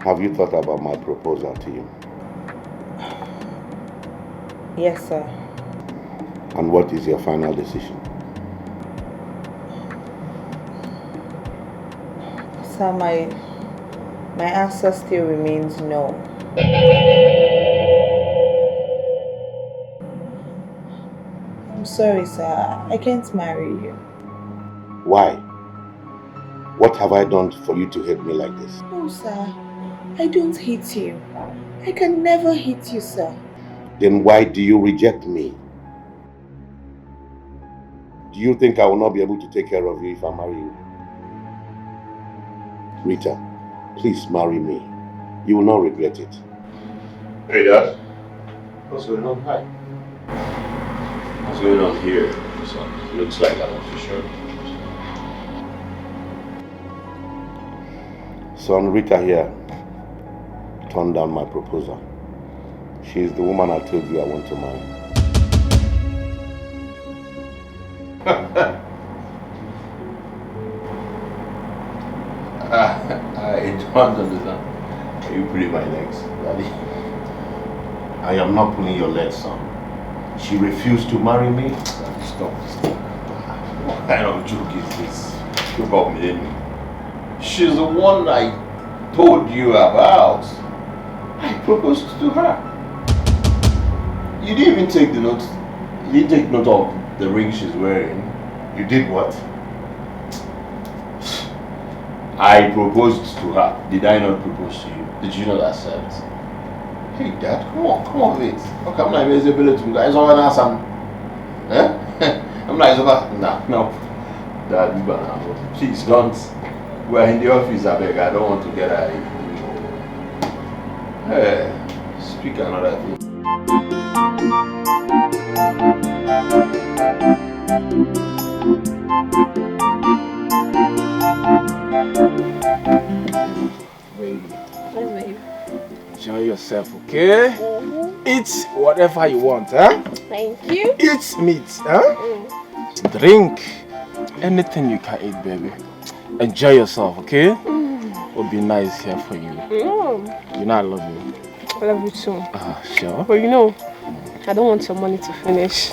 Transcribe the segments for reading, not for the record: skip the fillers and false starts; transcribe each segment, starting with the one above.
Have you thought about my proposal to you? Yes, sir. And what is your final decision? Sir, my answer still remains no. I'm sorry, sir. I can't marry you. Why? What have I done for you to hate me like this? No, sir. I don't hate you. I can never hate you, sir. Then why do you reject me? Do you think I will not be able to take care of you if I marry you? Rita, please marry me. You will not regret it. Hey, Dad. What's going on? Hi. What's going on here? Son? Looks like I'm official. Son, Rita here turned down my proposal. She is the woman I told you I want to marry. I don't understand. Are you pulling my legs, Daddy? I am not pulling your legs, son. She refused to marry me. Stop. What kind of joke is this? You got me, didn't you? She's the one I told you about. I proposed to her. You didn't even take the note. You didn't take note of the ring she's wearing. You did what? I proposed to her. Did I not propose to you? Did you not accept? Hey, Dad, come on, wait. How come I'm able to guys over now some? Eh? I'm like over. No. Dad, please don't. We're in the office, I beg. I don't want to get out of here. Hey, speak another thing. Baby. Enjoy yourself, okay? Eat whatever you want, huh? Thank you. Eat meat, huh? Drink anything you can eat, baby. Enjoy yourself, okay? It'll be nice here for you. You know I love you. I love you too. Sure. But you know, I don't want your money to finish.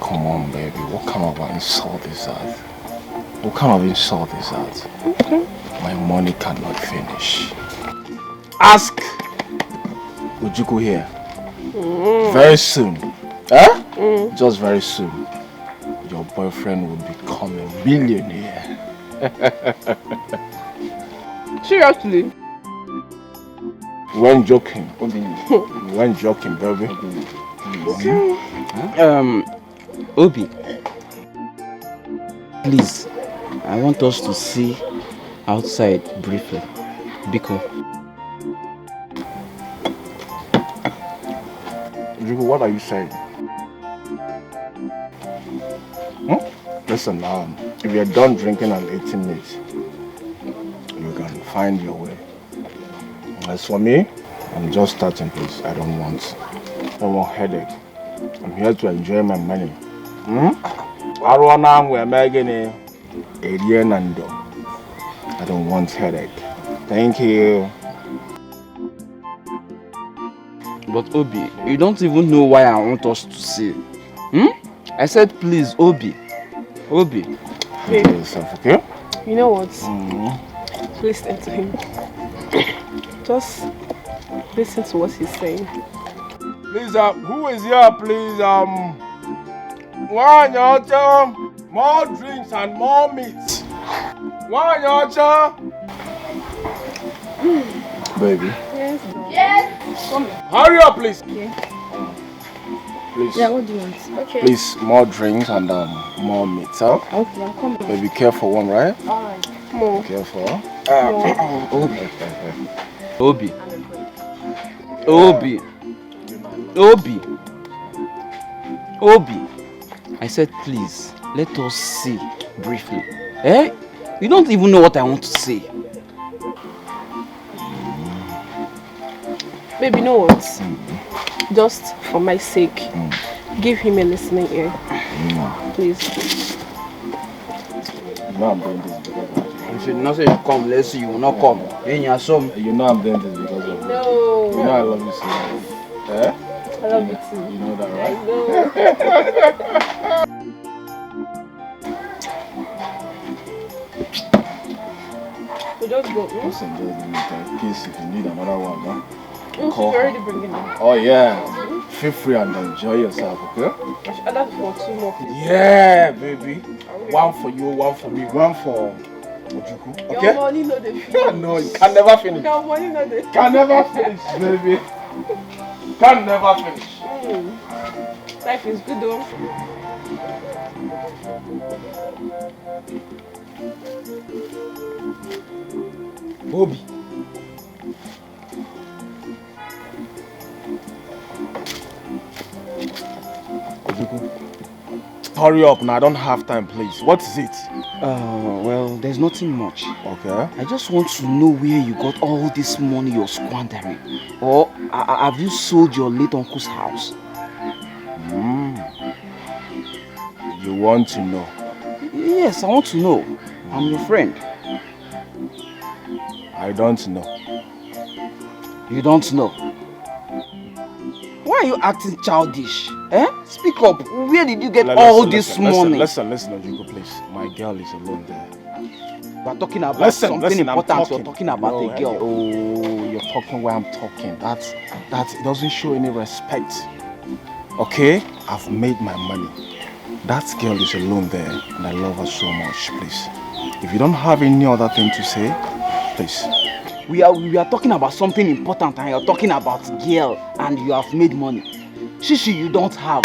Come on, baby. What kind of insult is that? What kind of insult is that? Okay. My money cannot finish. Ask Ojukwu here. Very soon. Huh? Just very soon. Your boyfriend will become a millionaire. Seriously? When joking. When joking, baby. Okay. Obi, please, I want us to see outside briefly. Biko. What are you saying? Listen, if you're done drinking and eating meat, you can find your way. As for me, I'm just starting, please. I don't want headache. I'm here to enjoy my money. I don't want headache. Thank you. But Obi, you don't even know why I want us to see. I said please, Obi. Enjoy yourself, okay? You know what? Listen to him. Just listen to what he's saying. Please, who is here, please? One yacha, more drinks and more meat. One yacha. Baby. Yes. Come here. Hurry up, please. Yeah. Please. Yeah, what do you want? Okay. Please, more drinks and more meat, huh? Okay, I'll come back. Baby, careful one, right? Alright. More. Careful. Obi. Obi. Obi. Obi. I said please, let us see briefly. Eh? You don't even know what I want to say. Baby, you know what? Just for my sake, give him a listening ear. Please. No, I'm doing this because I You should not say you come, let's see, you will not come. Then you are some. You know I'm doing this because of you. No. You know I love you so much. Eh? I love you too. You know that, right? I know. So just go. Just enjoy the meantime. In case if you need another one, huh? She's already bringing it. Oh yeah. Feel free and enjoy yourself, okay? I should add that for 2 more people. Yeah, baby. One for you, one for me, one for Ojuku. Okay? Your money no dey finish. No, you can never finish. Your money no dey Can never finish, baby. Can never finish. Life is good though. Bobby. Hurry up now, I don't have time, please. What is it? Well, there's nothing much. Okay. I just want to know where you got all this money you're squandering. Or have you sold your late uncle's house? You want to know? Yes, I want to know. I'm your friend. I don't know. You don't know? Why are you acting childish? Eh? Speak up. Where did you get all this money? Listen, Ojuku, please. My girl is alone there. We're talking about something important. You're talking about a girl. Oh, you're talking where I'm talking. That doesn't show any respect. Okay? I've made my money. That girl is alone there, and I love her so much, please. If you don't have any other thing to say, please. We are talking about something important, and you're talking about girl, and you have made money. Shishi, you don't have.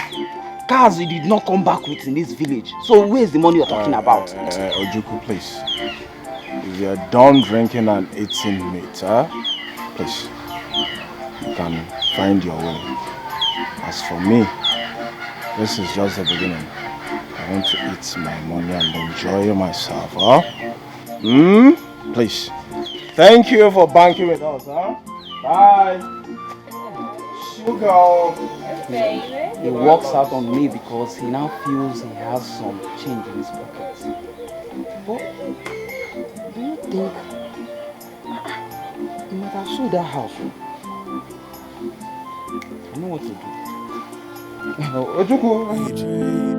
Cars you did not come back with in this village. So where's the money you're talking about? Ojuku, please. If you're done drinking and eating meat, please, you can find your way. As for me, this is just the beginning. I want to eat my money and enjoy myself, Please. Thank you for banking with us, Bye. Sugar. He walks out on me because he now feels he has some change in his pockets. But do you think he might have sold that house? I know what to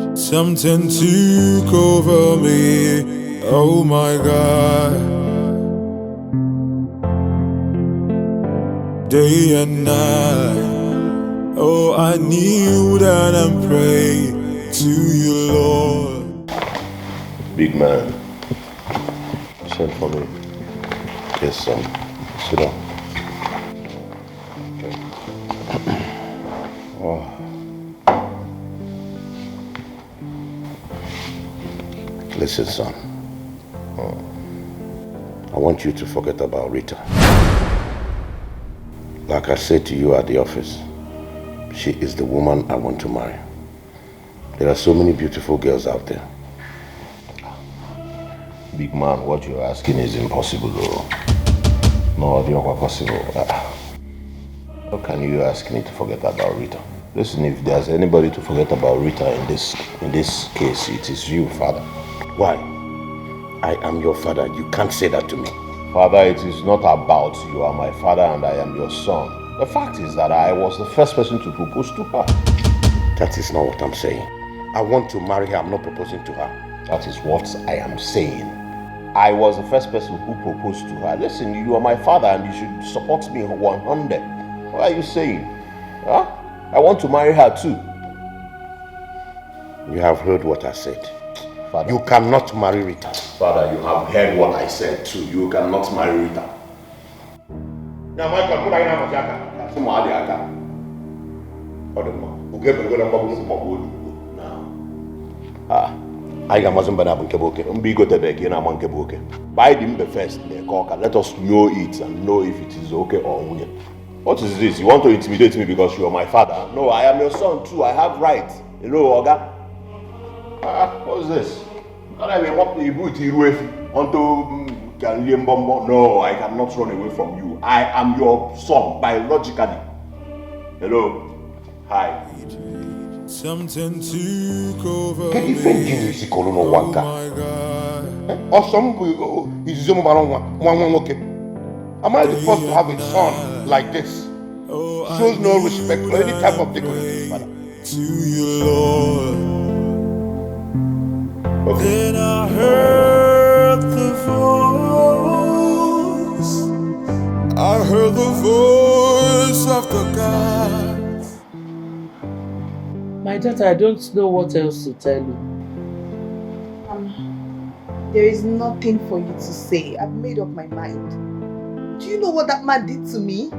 do. Something took over me. Oh my God. Day and night. Oh, I kneel down and pray to you, Lord. Big man, send for me. Yes, son. Sit down. Okay. Oh. Listen, son. I want you to forget about Rita. Like I said to you at the office, she is the woman I want to marry. There are so many beautiful girls out there. Big man, what you're asking is impossible, though. No, it's not possible. How can you ask me to forget about Rita? Listen, if there's anybody to forget about Rita in this case, it is you, father. Why? I am your father. You can't say that to me. Father, it is not about you are my father and I am your son. The fact is that I was the first person to propose to her. That is not what I'm saying. I want to marry her. I'm not proposing to her. That is what I am saying. I was the first person who proposed to her. Listen, you are my father and you should support me 100. What are you saying? Huh? I want to marry her too. You have heard what I said. Father, you cannot marry Rita. Father, you have heard what I said too. You cannot marry Rita. I am Mazumba Nkeboke. Mbigo Tebeki na Nkeboke. Buy the mbe first, let us know it and know if it is okay or not. What is this? You want to intimidate me because you are my father? No, I am your son too. I have rights. Hello, Oga. What is this? No, I cannot run away from you. I am your son biologically. Hello. Hi. Something took over Get me. different Jesus, Oh my God. Or some is okay. Am I the first to have a son like this? Shows no respect for any type of dignity, father. To you, Lord. Okay. Then I heard the voice. I heard the voice of the God. My daughter, I don't know what else to tell you. There is nothing for you to say. I've made up my mind. Do you know what that man did to me?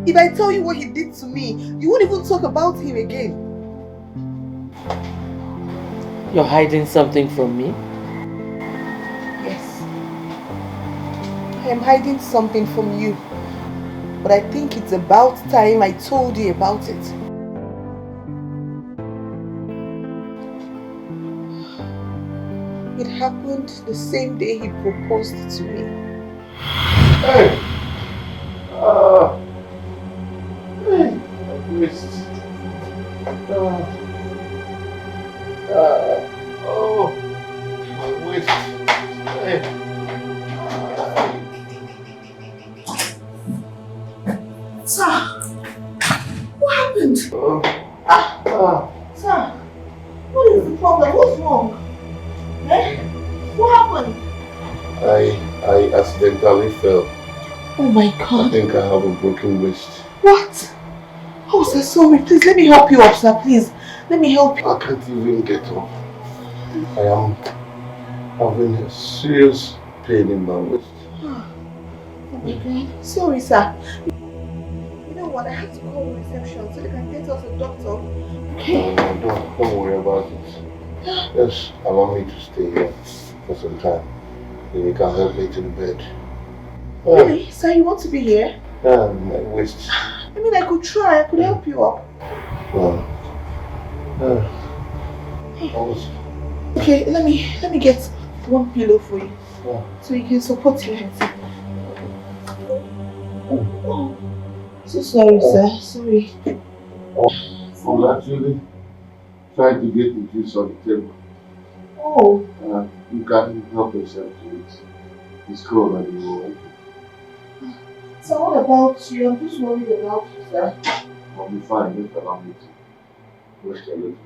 If I tell you what he did to me, you won't even talk about him again. You're hiding something from me? Yes. I am hiding something from you. But I think it's about time I told you about it. It happened the same day he proposed to me. Hey! Hey! I missed. Oh! My waist. Hey! Sir! What happened? Sir! What is the problem? What's wrong? Eh? What happened? I accidentally fell. Oh my I God. think I have a broken wrist. What? Oh, sir, sorry. Please, let me help you up, sir. Please. Let me help you. I can't even get up. I am having a serious pain in my wrist. Oh my God. Sorry, sir. You know what? I have to call reception so they can get us a doctor. Okay? No, don't worry about it. Just allow me to stay here for some time. Then you can help me to the bed. Really? Sir, you want to be here? My waist. I mean, I could try. I could help you up. Okay, let me get one pillow for you. So you can support your head. Oh, so sorry, sir. Sorry. I'm actually trying to get the juice on the table. Oh. You can help yourself to it. It's cold and you will. So what about you? I'm just worried about you, sir. I'll be fine. Just allow me to rest a little.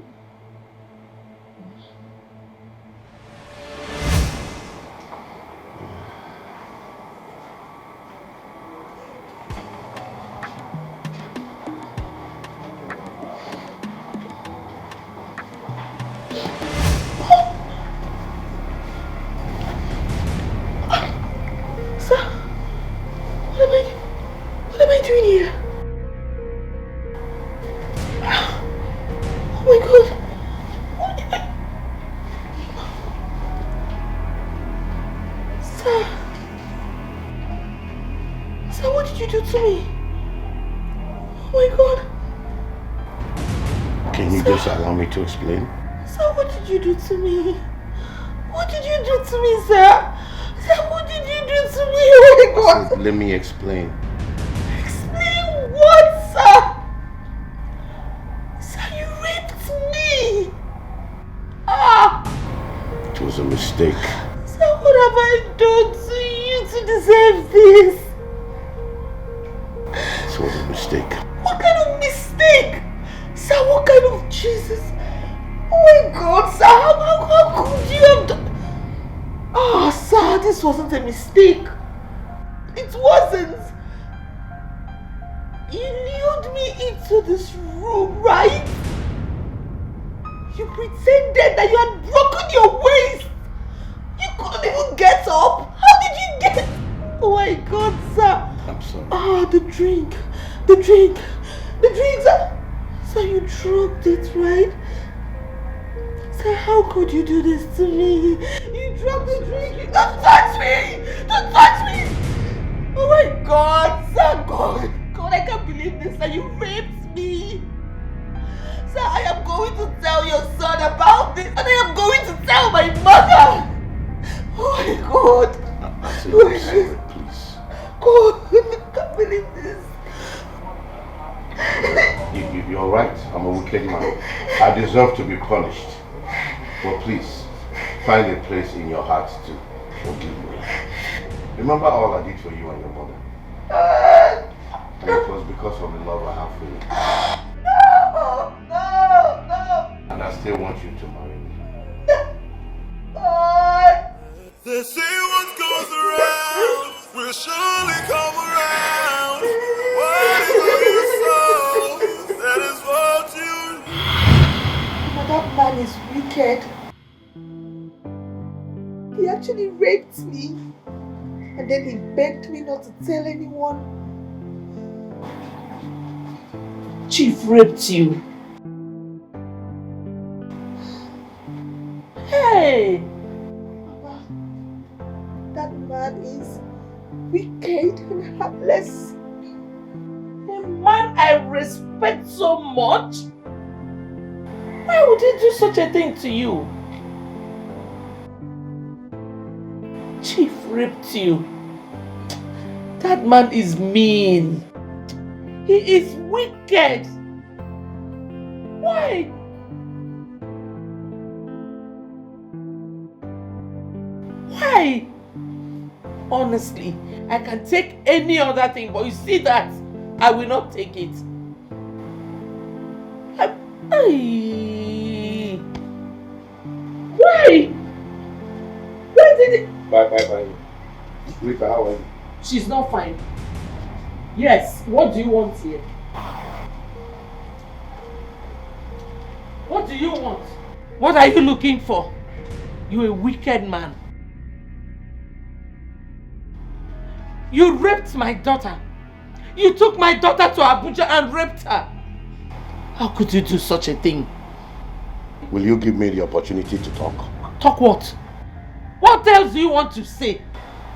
To explain? Sir, what did you do to me? What did you do to me, sir? Sir, what did you do to me? Oh my God! Said, let me explain. Explain what, sir? Sir, you raped me! It was a mistake. Sir, what have I done to you to deserve this? It was a mistake. What kind of mistake? Sir, what kind of Jesus? Oh my God, sir, how could you have done? Oh, sir, this wasn't a mistake. It wasn't. You lured me into this room, right? You pretended that you had broken your waist. You couldn't even get up. How did you get? Oh my God, sir. I'm sorry. The drink, sir. So you drugged it, right? Sir, how could you do this to me? You drugged the drink. Don't touch me! Don't touch me! Oh my God, sir, God, I can't believe this, sir. You raped me. Sir, I am going to tell your son about this, and I am going to tell my mother. Oh my God. I'm sorry, please. God, I can't believe this. You're right. I'm a wicked man. I deserve to be punished. But please, find a place in your heart to forgive me. Remember all I did for you and your mother. And it was because of the love I have for you. No! And I still want you to marry me. They say what goes around will surely come around. Whatever you sow, that is what you reap. That man is wicked. He actually raped me. And then he begged me not to tell anyone. Chief raped you. Hey! Mama, that man is wicked and heartless. A man I respect so much? Why would he do such a thing to you? Chief raped you. That man is mean. He is wicked. Why? Why? Honestly, I can take any other thing, but you see that, I will not take it. Why? Why did it? Bye. Rita, how are you? She's not fine. Yes, what do you want here? What do you want? What are you looking for? You're a wicked man. You raped my daughter. You took my daughter to Abuja and raped her. How could you do such a thing? Will you give me the opportunity to talk? Talk what? What else do you want to say?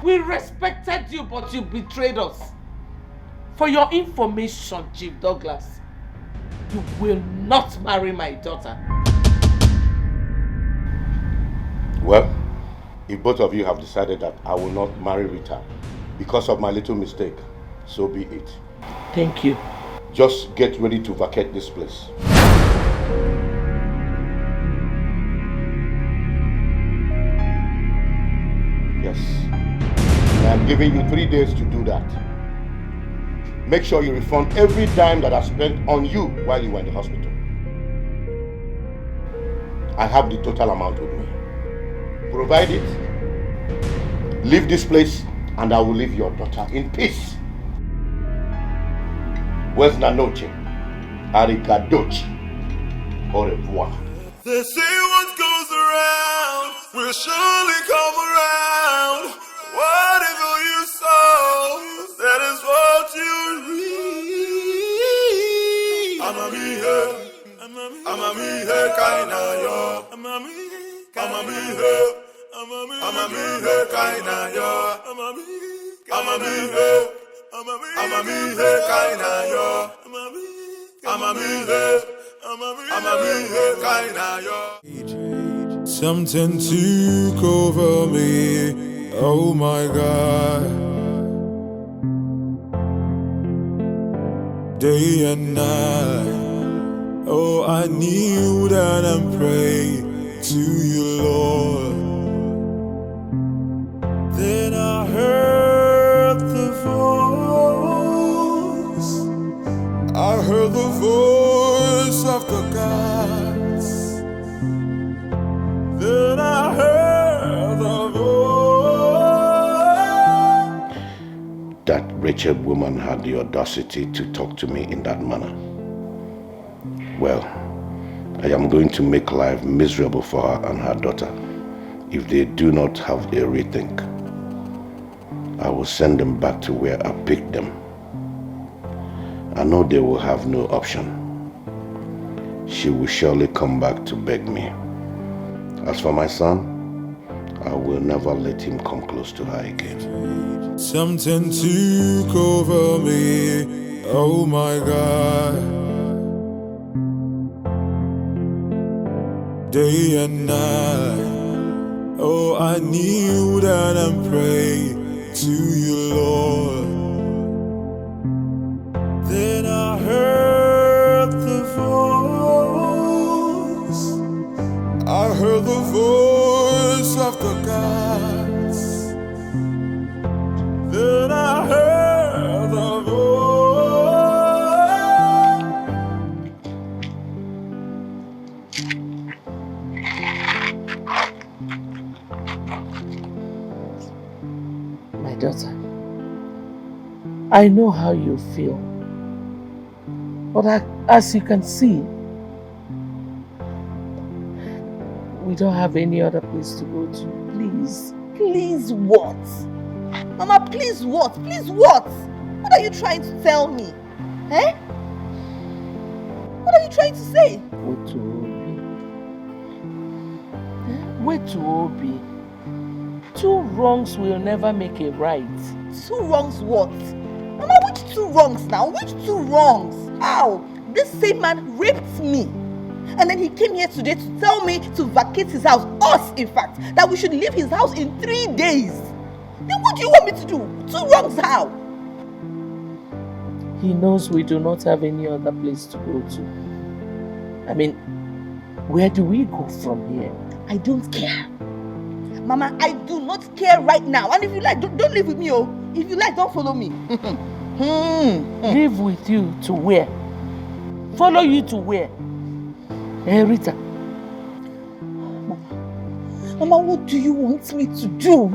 We respected you, but you betrayed us. For your information, Chief Douglas, you will not marry my daughter. Well, if both of you have decided that I will not marry Rita because of my little mistake, so be it. Thank you. Just get ready to vacate this place. Yes. I'm giving you 3 days to do that. Make sure you refund every dime that I spent on you while you were in the hospital. I have the total amount with me. Provide it, leave this place, and I will leave your daughter in peace. Where's Nanoche? Arigadochi. Au revoir. They say what goes around will surely come around. Whatever you sow, that is what you reap. I'm a me here, kaina yo. I'm a me here, kaina yo. I'm a me here, kaina yo. Something took over me, oh my God. Day and night, oh I kneel down and pray to you, Lord. Then I heard the voice, I heard the voice of the gods. Then I heard the voice. That wretched woman had the audacity to talk to me in that manner. Well, I am going to make life miserable for her and her daughter if they do not have a rethink. I will send them back to where I picked them. I know they will have no option. She will surely come back to beg me. As for my son, I will never let him come close to her again. Something took over me, oh my God. Day and night, oh I kneel down and pray to you, Lord. Then I heard the voice, I heard the voice I know how you feel. But as you can see, we don't have any other place to go to. Please. Please what? Mama, please what? Please what? What are you trying to tell me? Eh? What are you trying to say? Wait to Obi. Wait to Obi. 2 wrongs will never make a right. 2 wrongs what? Mama, which 2 wrongs now? Which 2 wrongs? How? This same man raped me. And then he came here today to tell me to vacate his house. Us, in fact. That we should leave his house in 3 days. Then what do you want me to do? 2 wrongs how? He knows we do not have any other place to go to. I mean, where do we go from here? I don't care. Mama, I do not care right now. And if you like, don't live with me, oh. If you like, don't follow me. Live with you to where? Follow you to where? Rita. Mama, what do you want me to do?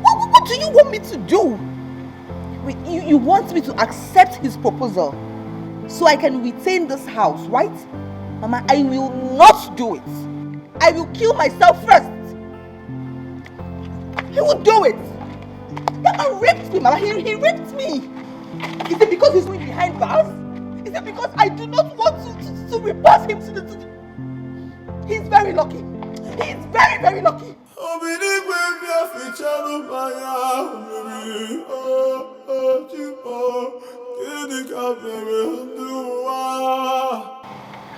What do you want me to do? Wait, you want me to accept his proposal so I can retain this house, right? Mama, I will not do it. I will kill myself first. He will do it. That man raped me, Mama. He raped me. Is it because he's going behind bars? Is it because I do not want to report him to the... He's very lucky. He is very, very lucky.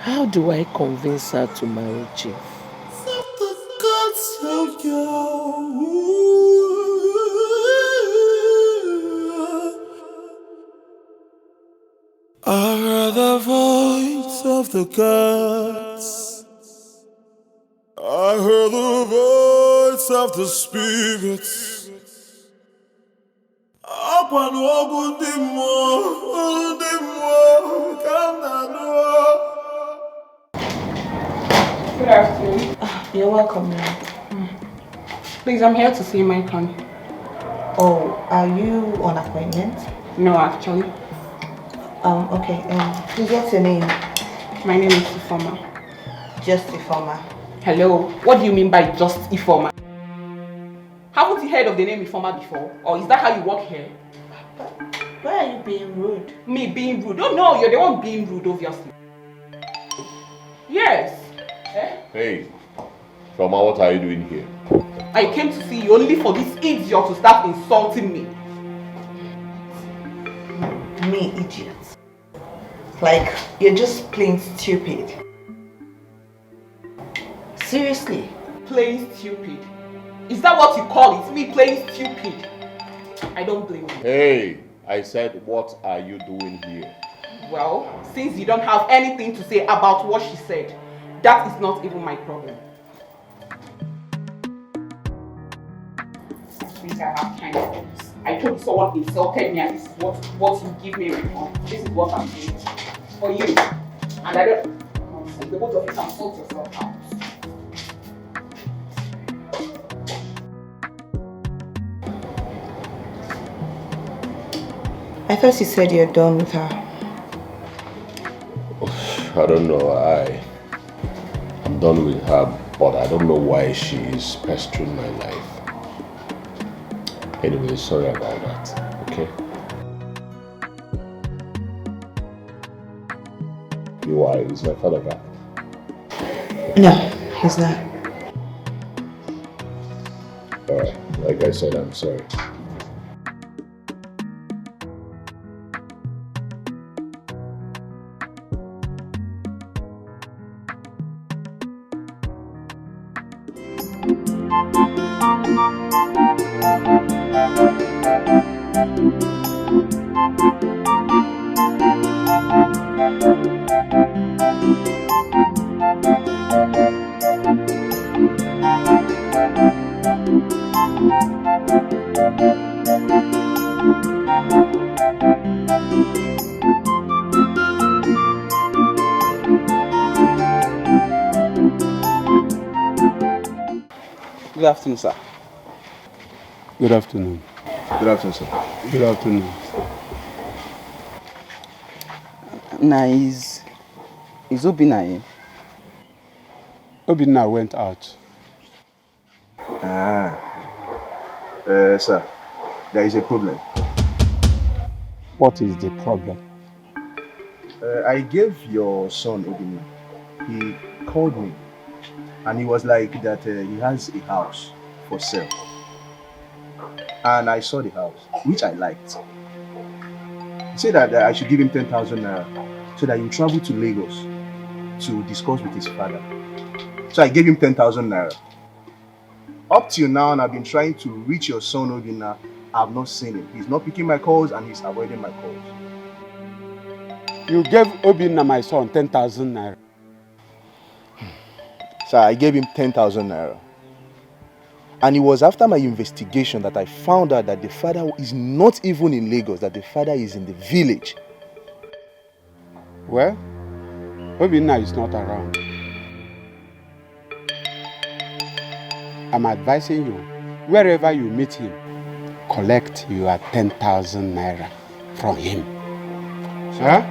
How do I convince her to marry Chief? I heard the voice of the gods. I heard the voice of the spirits. Good afternoon. You're welcome, ma'am. Please, I'm here to see my con. Oh, are you on appointment? No, actually. Okay. Please, what's your name? My name is Ifoma. Just Ifoma. Hello, what do you mean by just Ifoma? Haven't you heard of the name Ifoma before? Or is that how you work here? Why are you being rude? Me being rude? Oh no, you're the one being rude, obviously. Yes. Eh? Hey, Foma, what are you doing here? I came to see you only for this idiot to start insulting me. Me, idiot. Like, you're just plain stupid. Seriously? Plain stupid? Is that what you call it? Me plain stupid? I don't blame you. Hey, I said, what are you doing here? Well, since you don't have anything to say about what she said, that is not even my problem. I think I have time for this. I told you someone insulted me and this is what you give me in return. This is what I'm doing for you. And I don't... The both of you can sort yourself out. I thought you said you're done with her. I don't know. I'm done with her, but I don't know why she is pestering my life. Anyway, sorry about that, okay? Why? Is my father back? No, he's not. Alright, like I said, I'm sorry. Good afternoon, sir. Good afternoon. Good afternoon, sir. Good afternoon. Is Obinna in? Obinna went out. Sir, there is a problem. What is the problem? I gave your son Obinna. He called me and he was like that he has a house for sale. And I saw the house, which I liked. He said that I should give him 10,000 naira so that he will travel to Lagos to discuss with his father. So I gave him 10,000 naira. Up till now, and I've been trying to reach your son Obinna. I've not seen him. He's not picking my calls and he's avoiding my calls. You gave Obinna, my son, 10,000 naira. Sir, I gave him 10,000 naira. And it was after my investigation that I found out that the father is not even in Lagos, that the father is in the village. Well, Obinna is not around. I'm advising you, wherever you meet him, collect your 10,000 naira from him. Sir,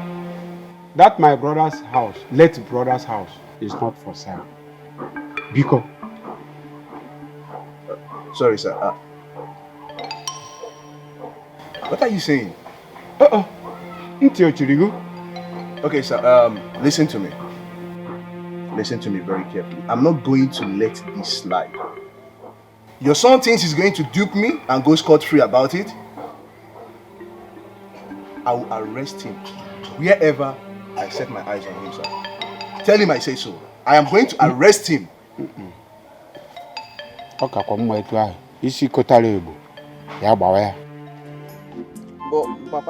that my brother's house, late brother's house, is not for sale. Biko. Sorry, sir. What are you saying? Okay, sir. Listen to me. Listen to me very carefully. I'm not going to let this slide. Your son thinks he's going to dupe me and go scot-free about it. I will arrest him wherever I set my eyes on him, sir. Tell him I say so. I am going to arrest him. But Papa,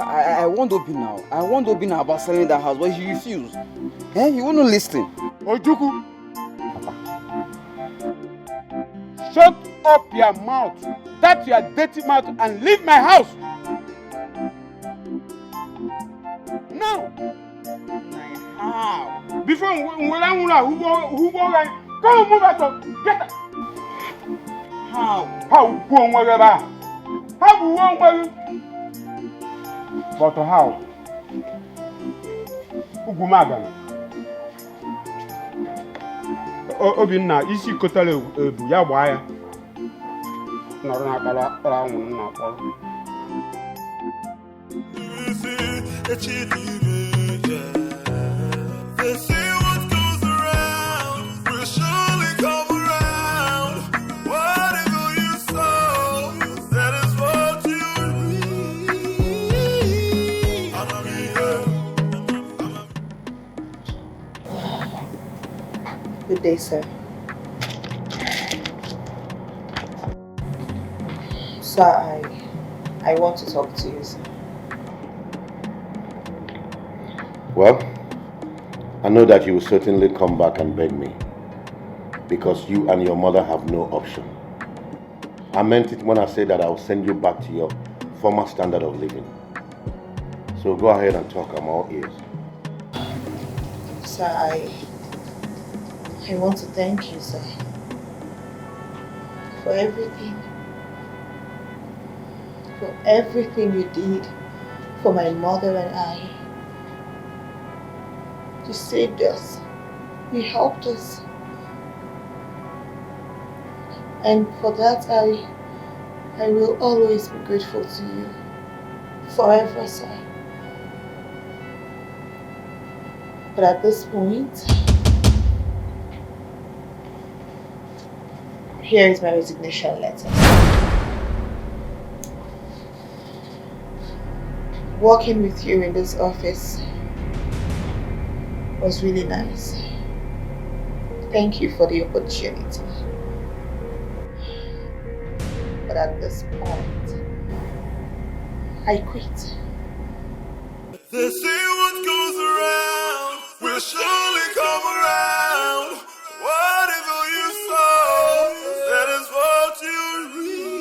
I want Obinna. I want Obinna about selling that house, but he refused. He wouldn't listen. Ojuku! Papa. Shut up your mouth. That's your dirty mouth and leave my house. Now. How? Before who go come move out of get out. How go wherever? How go where? But how? Ugumaga. Obinna isi kotale ebu ya gba ya. Nọrọ na akpara anwụ na akpọrọ. They say what goes around will surely come around. Whatever you sow, that is what you reap. Good day, sir. Sir, I want to talk to you, sir. Well, I know that you will certainly come back and beg me, because you and your mother have no option. I meant it when I said that I will send you back to your former standard of living. So go ahead and talk, I'm all ears. Sir, I want to thank you, sir, for everything. For everything you did for my mother and I. You saved us. You helped us. And for that, I will always be grateful to you. Forever, sir. But at this point, here is my resignation letter. Working with you in this office was really nice. Thank you for the opportunity. But at this point, I quit. They say what goes around will surely come around. Whatever you sow, that is what you reap.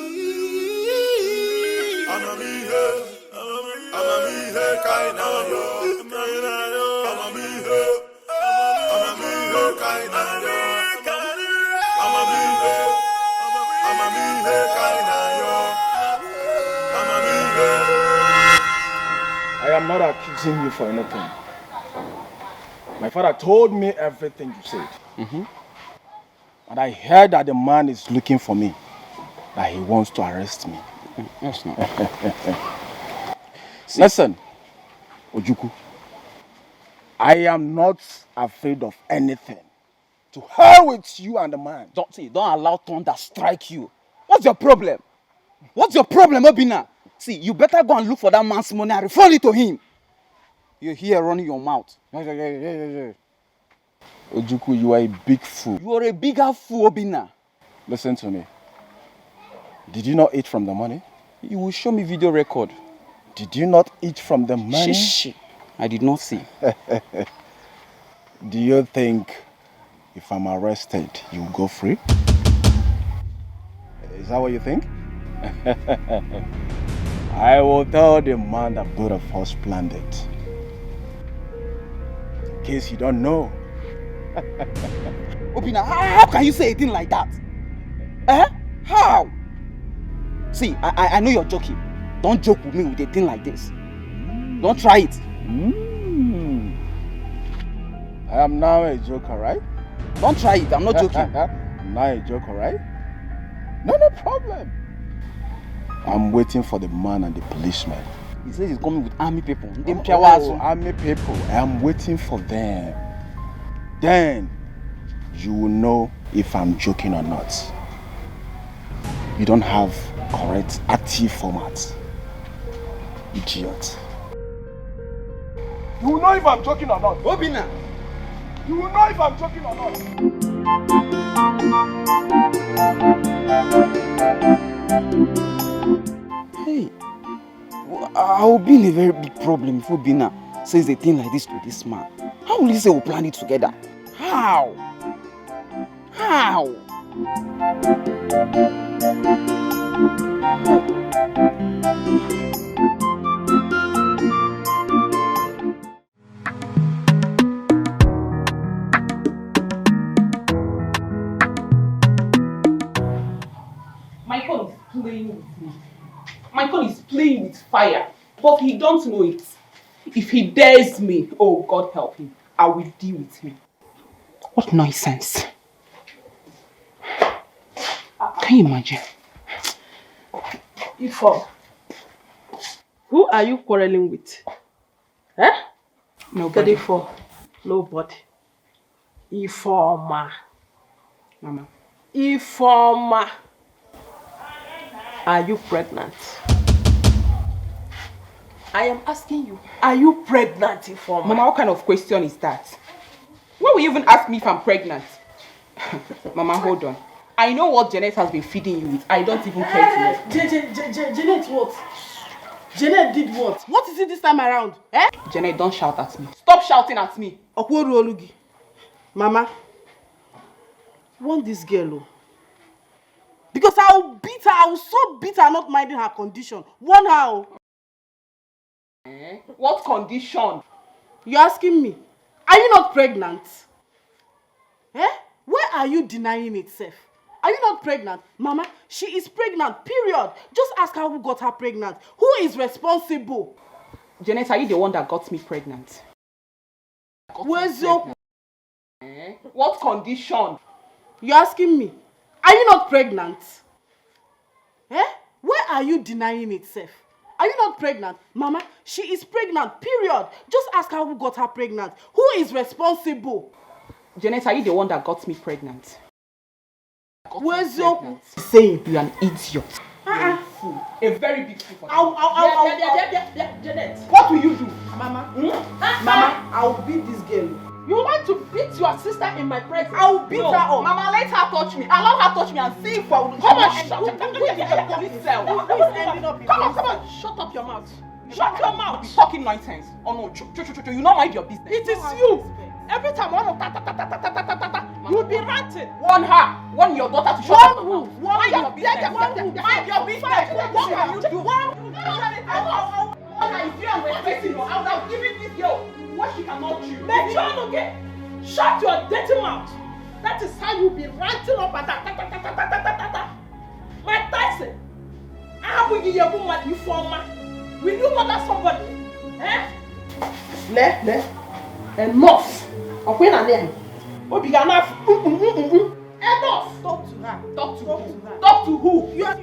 I am not accusing you for anything. My father told me everything you said. And I heard that the man is looking for me. That he wants to arrest me. Yes, no. Listen, Ojuku. I am not afraid of anything. To hell with you and the man. Don't allow thunder strike you. What's your problem? What's your problem, Obina? See, you better go and look for that man's money and refund it to him. You're here running your mouth. Ojuku, you are a big fool. You are a bigger fool, Obina. Listen to me. Did you not eat from the money? You will show me video record. Did you not eat from the money? Shh. I did not see. Do you think if I'm arrested, you will go free? Is that what you think? I will tell the man that both of us planned it. In case you don't know. Obina, how can you say a thing like that? How? See, I know you're joking. Don't joke with me with a thing like this. Don't try it. I am now a joker, right? Don't try it, I'm not joking. I'm not a joker, right? No problem. I'm waiting for the man and the policeman. He says he's coming with army people. Army people. I'm waiting for them. Then you will know if I'm joking or not. You don't have correct active format. Idiot. You will know if I'm joking or not. Obina! You will know if I'm joking or not. Hey, I will be in a very big problem if Obina says a thing like this to this man. How will he say we'll plan it together? How? My phone is playing with me. My phone is playing with fire, but he don't know it. If he dares me, oh God help him, I will deal with him. What nonsense. Can you imagine? Ifo, who are you quarreling with? Nobody. Ifo, nobody. Ifoma. Mama. Ifoma. Are you pregnant? I am asking you, are you pregnant, Ifoma? Mama, what kind of question is that? Why will you even ask me if I'm pregnant? Mama, hold on. I know what Janet has been feeding you with. I don't even care to know. Janet what? Janet did what? What is it this time around? Janet, don't shout at me. Stop shouting at me. Okworu Olugi. Mama, want this girl, because I will beat her. I will so beat her, not minding her condition. Warn her. What condition? You're asking me, are you not pregnant? Where are you denying it, Seth? Are you not pregnant? Mama, she is pregnant, period. Just ask her who got her pregnant. Who is responsible? Janet, are you the one that got me pregnant? Where's your... What condition? You're asking me, are you not pregnant? Where are you denying it, Seth? Are you not pregnant? Mama, she is pregnant, period. Just ask her who got her pregnant. Who is responsible? Janet, are you the one that got me pregnant? Where's your... Saying you're an idiot. Fool. A very big fool. Janet. What will you do? Mama. Mama, I'll beat this girl. You want to beat your sister in my presence? I'll beat her up. Mama, let her touch me. Allow her touch me and see if I will... Come on, shut up. Come on. Shut up your mouth. Shut your mouth. You're talking nonsense. Oh no, you don't mind your business. It is you. Every time one of you'll be ranting. Warn her. Warn your daughter to shut up. Mind your business. Mind your business. What can you do? I would have given this girl what she cannot do. Shut your dirty mouth. That is how you be ranting up and that. Mike Tyson, how will you give what you former? Will you murder somebody? Enough. When I name. What began enough? Enough. Talk to her. Talk to her. Talk to who? You are.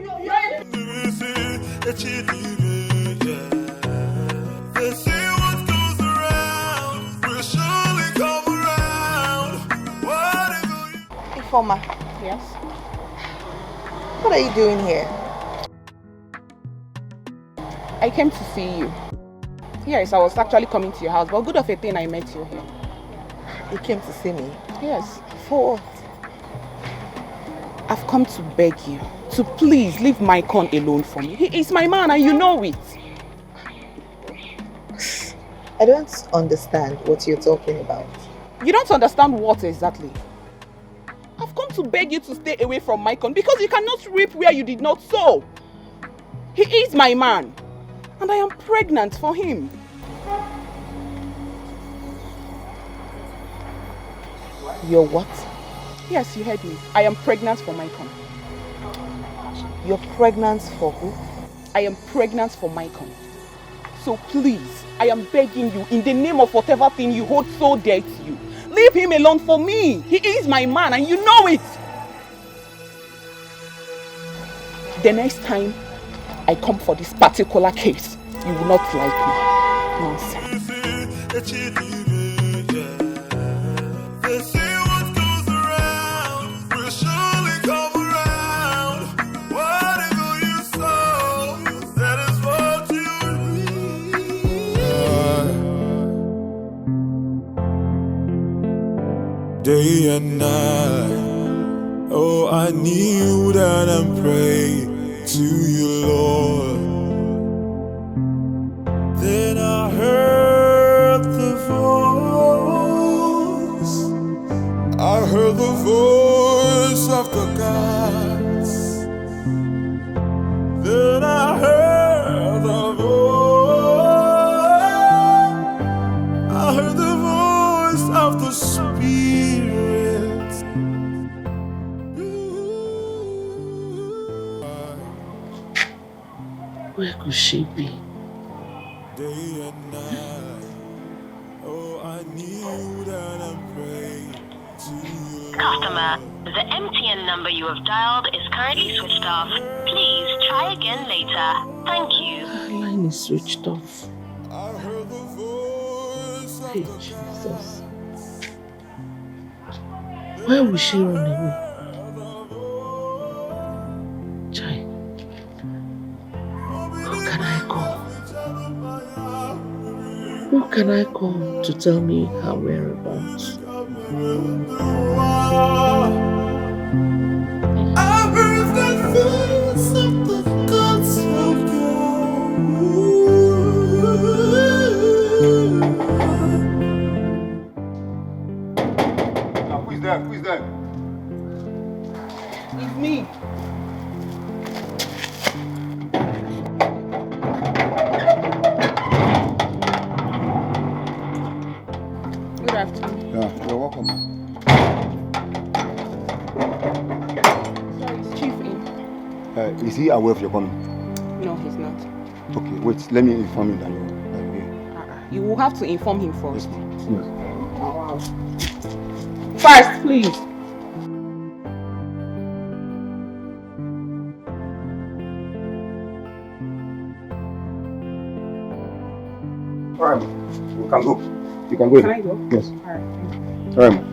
They say what goes around will surely come around. Whatever you... Informer, Yes. what are you doing here? I came to see you. Yes, I was actually coming to your house, but good of a thing I met you here. You came to see me? Yes. For what? I've come to beg you to please leave my con alone for me. He is my man and you know it. I don't understand what you're talking about. You don't understand what exactly? I've come to beg you to stay away from my con because you cannot reap where you did not sow. He is my man and I am pregnant for him. You're what? Yes, you heard me. I am pregnant for Maicon. You're pregnant for who? I am pregnant for Maicon. So please, I am begging you in the name of whatever thing you hold so dear to you. Leave him alone for me. He is my man and you know it. The next time I come for this particular case, you will not like me. Nonsense. They say what goes around will surely come around. Whatever you sow, that is what you reap. Day and night, oh, I kneel down and pray to you, Lord. Then I heard the voice. I heard the voice of the gods. Then I heard the voice. I heard the voice of the Spirit. Where could she be? Day and night, oh, I kneel down and pray to you. Customer, the MTN number you have dialed is currently switched off. Please try again later. Thank you. Her line is switched off. I heard the voice of Hey, the Jesus. Where will she run away? Chai. Who can I call? Who can I call to tell me her whereabouts? I heard the voice of the gods of Now, who is there? Who is there? It's me. Good afternoon. Yeah, you're welcome. Sorry, is Chief in? Is he aware of your coming? No, he's not. Okay, wait, let me inform him that you're here. You will have to inform him first. Yes. First, please. Alright, you can go. You can go. Can I go? Yes. Alright. Alright.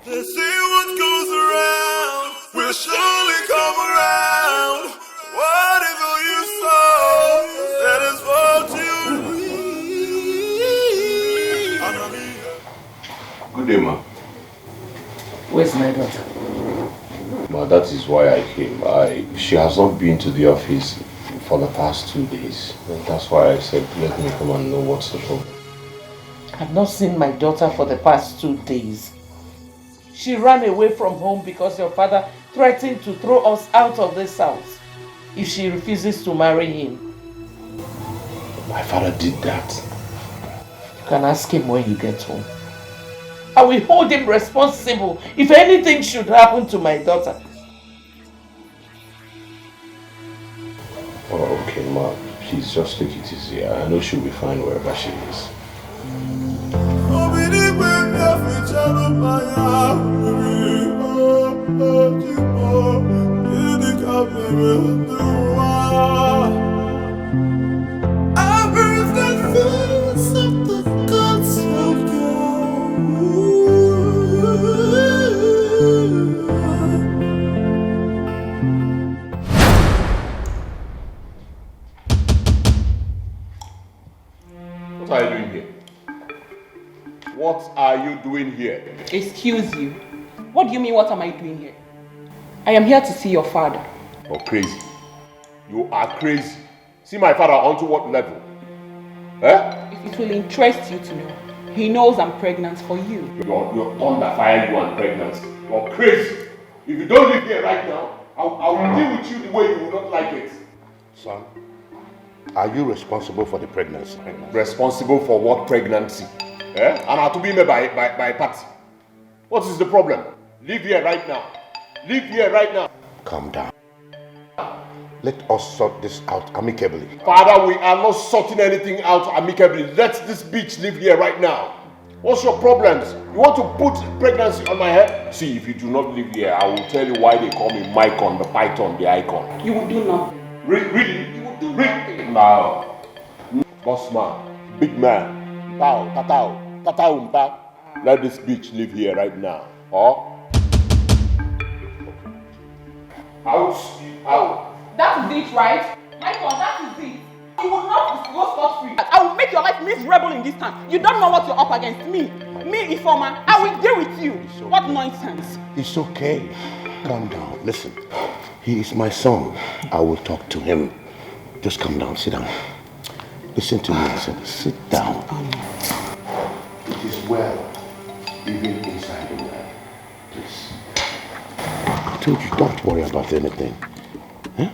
They say what goes around will surely come around. Whatever you sow, that is what you reap. Good day, ma. Where's my daughter? Ma, that is why I came. She has not been to the office for the past 2 days. And that's why I said, let me come and know what's the problem. I've not seen my daughter for the past 2 days. She ran away from home because your father threatened to throw us out of this house if she refuses to marry him. My father did that. You can ask him when you get home. I will hold him responsible if anything should happen to my daughter. Oh, okay, ma. Please please just take it easy. I know she'll be fine wherever she is. What are you doing here? What are you doing here? Excuse you. What do you mean, what am I doing here? I am here to see your father. You're crazy. You are crazy. See my father onto what level? Eh? If it will interest you to know, he knows I'm pregnant for you. You're under fire, you are pregnant. You're crazy. If you don't live here right now, I'll deal with you the way you will not like it. Son, are you responsible for the pregnancy? Responsible for what pregnancy? Eh? And I have to be made by party. What is the problem? Live here right now. Live here right now. Calm down. Let us sort this out amicably. Father, we are not sorting anything out amicably. Let this bitch live here right now. What's your problems? You want to put pregnancy on my head? See, if you do not live here, I will tell you why they call me Mycon, the python, the icon. You will do nothing. Really? You will do nothing. Now, boss man, big man, tatao, let this bitch live here right now. Huh? Out. That is it, right? Michael, that is it. You will not go scot-free. I will make your life miserable in this town. You don't know what you're up against. Me, informer. I will deal with you. Okay. What nonsense. It's okay. Calm down. Listen, he is my son. I will talk to him. Just calm down. Sit down. Listen to me. I said, sit down. It is well, even inside the well. Please. I told you, don't worry about anything. Huh?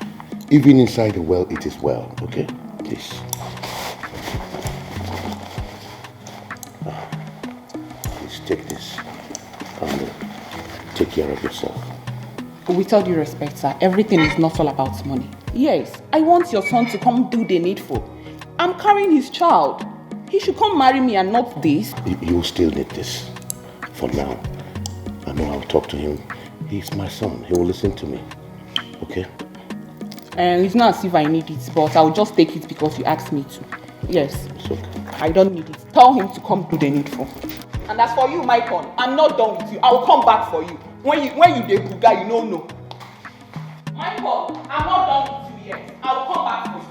Even inside the well, it is well. Okay? Please. Please take this and take care of yourself. With all due respect, sir, everything is not all about money. Yes, I want your son to come do the needful. I'm carrying his child. He should come marry me and not this. You still need this. For now. I know I'll talk to him. He's my son. He will listen to me. Okay? And it's not as if I need it, but I'll just take it because you asked me to. Yes. It's okay. I don't need it. Tell him to come do the needful. And as for you, Michael, I'm not done with you. I will come back for you. When you dey buga, you don't know. Michael, I'm not done with you yet. I will come back for you.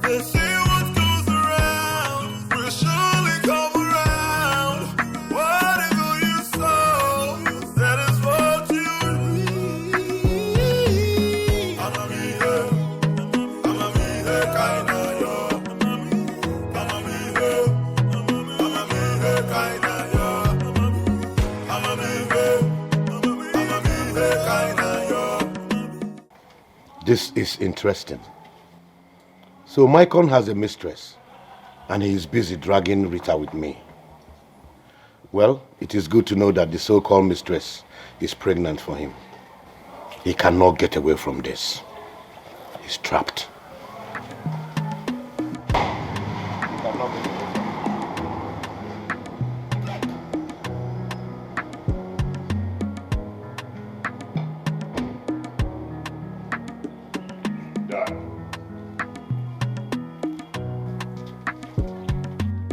They say what goes around will surely come around. Whatever you sow, that is what you reap. I'ma be here kinda yo. I'ma be here kinda yo. I'ma be here kinda yo. This is interesting. So Mycon has a mistress and he is busy dragging Rita with me. Well, it is good to know that the so-called mistress is pregnant for him. He cannot get away from this. He's trapped.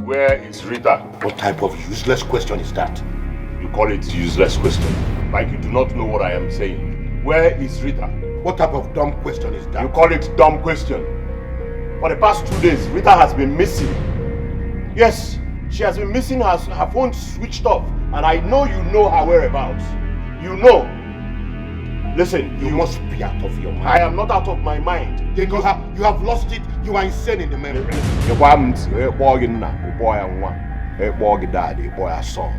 Where is Rita? What type of useless question is that? You call it useless question. Like you do not know what I am saying. Where is Rita? What type of dumb question is that? You call it dumb question. For the past 2 days, Rita has been missing. Yes, she has been missing, her phone switched off. And I know you know her whereabouts. You know. Listen, You must be out of your mind. I am not out of my mind. You have lost it. You are insane in the memory. The boy and one, the boy dad, the boy son.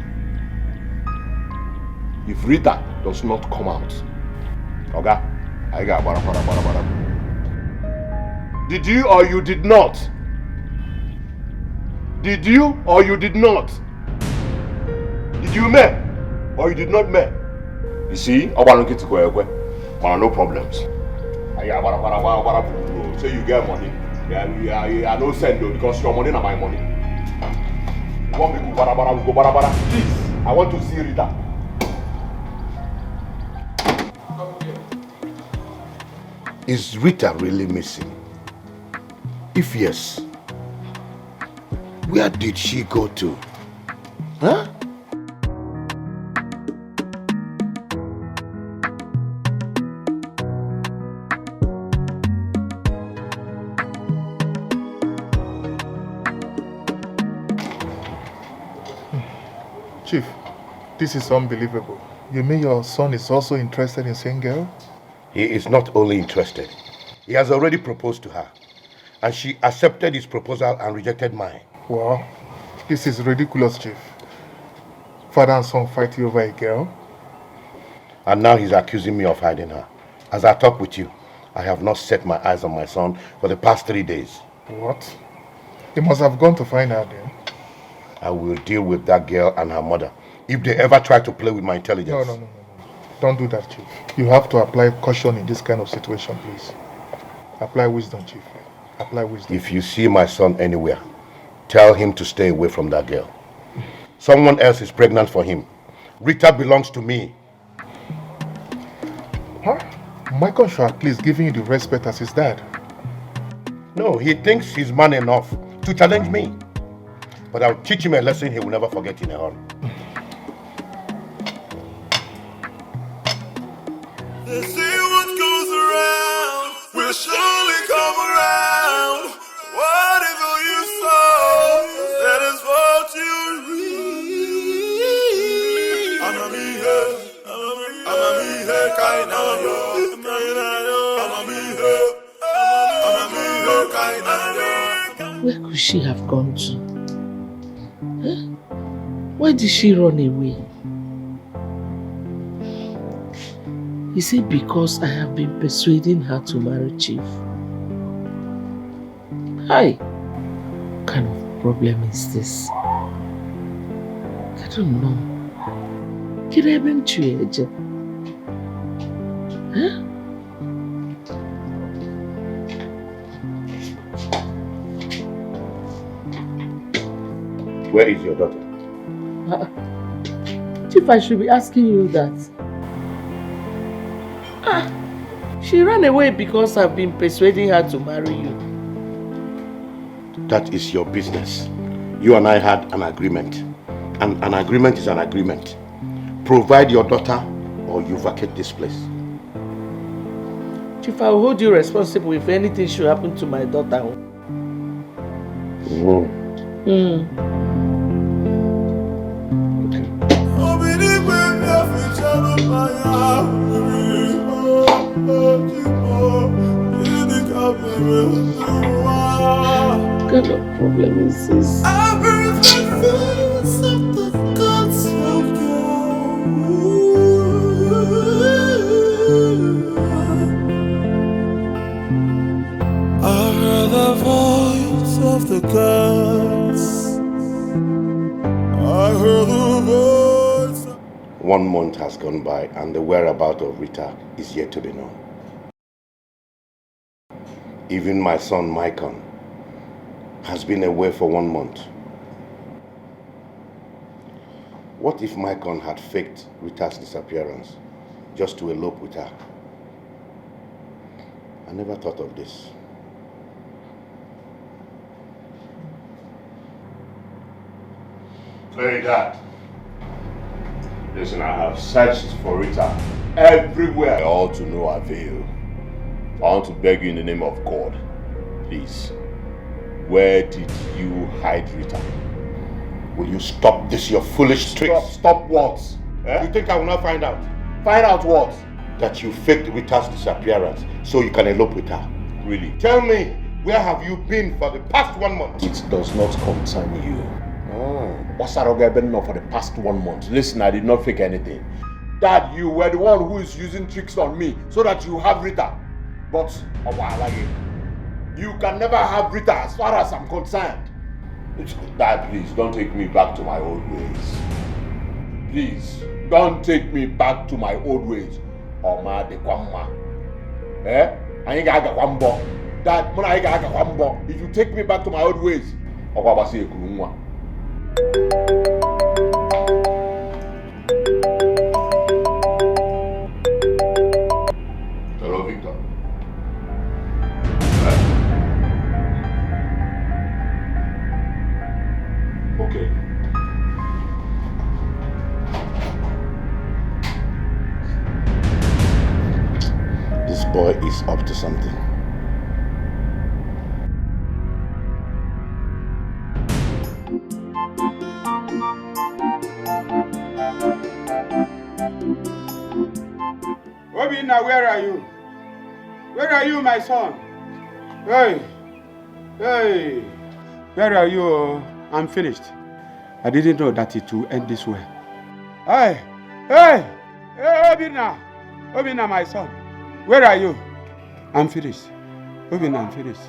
If Rita does not come out, okay, I got bara. Did you or you did not? Did you or you did not? Did you met or you did not met? You see, I want to get to go. No problems. So you get money. I don't send you because your money not my money. You want me to go bara, we go bara. Please, I want to see Rita. Is Rita really missing? If yes, where did she go to? Huh? Chief, this is unbelievable. You mean your son is also interested in seeing girl? He is not only interested, he has already proposed to her. And she accepted his proposal and rejected mine. Wow, this is ridiculous, Chief. Father and son fighting over a girl? And now he's accusing me of hiding her. As I talk with you, I have not set my eyes on my son for the past 3 days. What? He must have gone to find her then. I will deal with that girl and her mother if they ever try to play with my intelligence. No. Don't do that, Chief. You have to apply caution in this kind of situation, please. Apply wisdom, Chief. Apply wisdom. If you see my son anywhere, tell him to stay away from that girl. Someone else is pregnant for him. Rita belongs to me. Huh? Michael should at least giving you the respect as his dad. No, he thinks he's man enough to challenge me. But I'll teach him a lesson he will never forget in a hurry. They say what goes around will surely come around. Whatever you sow, that is what you reap. Where could she have gone to? Huh? Why did she run away? Is it because I have been persuading her to marry Chief? Hi! What kind of problem is this? I don't know. Can I even change? Huh? Where is your daughter? Chief, I should be asking you that. She ran away because I've been persuading her to marry you. That is your business. You and I had an agreement. And an agreement is an agreement. Provide your daughter or you vacate this place. Chief, I will hold you responsible if anything should happen to my daughter. What kind of problem is this? I heard the voice of the gods. I heard the voice. 1 month has gone by and the whereabouts of Rita is yet to be known. Even my son, Michael, has been away for 1 month. What if Michael had faked Rita's disappearance just to elope with her? I never thought of this. Hey, Dad. Listen, I have searched for Rita everywhere. All to no avail. I want to beg you in the name of God, please. Where did you hide Rita? Will you stop this, your foolish tricks? Stop what? You think I will not find out? Find out what? That you faked Rita's disappearance so you can elope with her. Really? Tell me, where have you been for the past 1 month? It does not concern you. What's that again for the past 1 month? Listen, I did not fake anything. Dad, you were the one who is using tricks on me so that you have Rita. But, you can never have Rita as far as I'm concerned. Dad, please, don't take me back to my old ways. Please, Don't take me back to my old ways. Oma de kwamma. I ain't got kwambo. Dad, when I got kwambo, if you take me back to my old ways, Okwa basi ekurunwa. Hello, Victor. Okay. This boy is up to something. Obinna, where are you? Where are you, my son? Hey! Hey! Where are you? I'm finished. I didn't know that it would end this way. Hey! Hey! Hey, Obinna! Obinna, my son. Where are you? I'm finished. Obinna, I'm finished.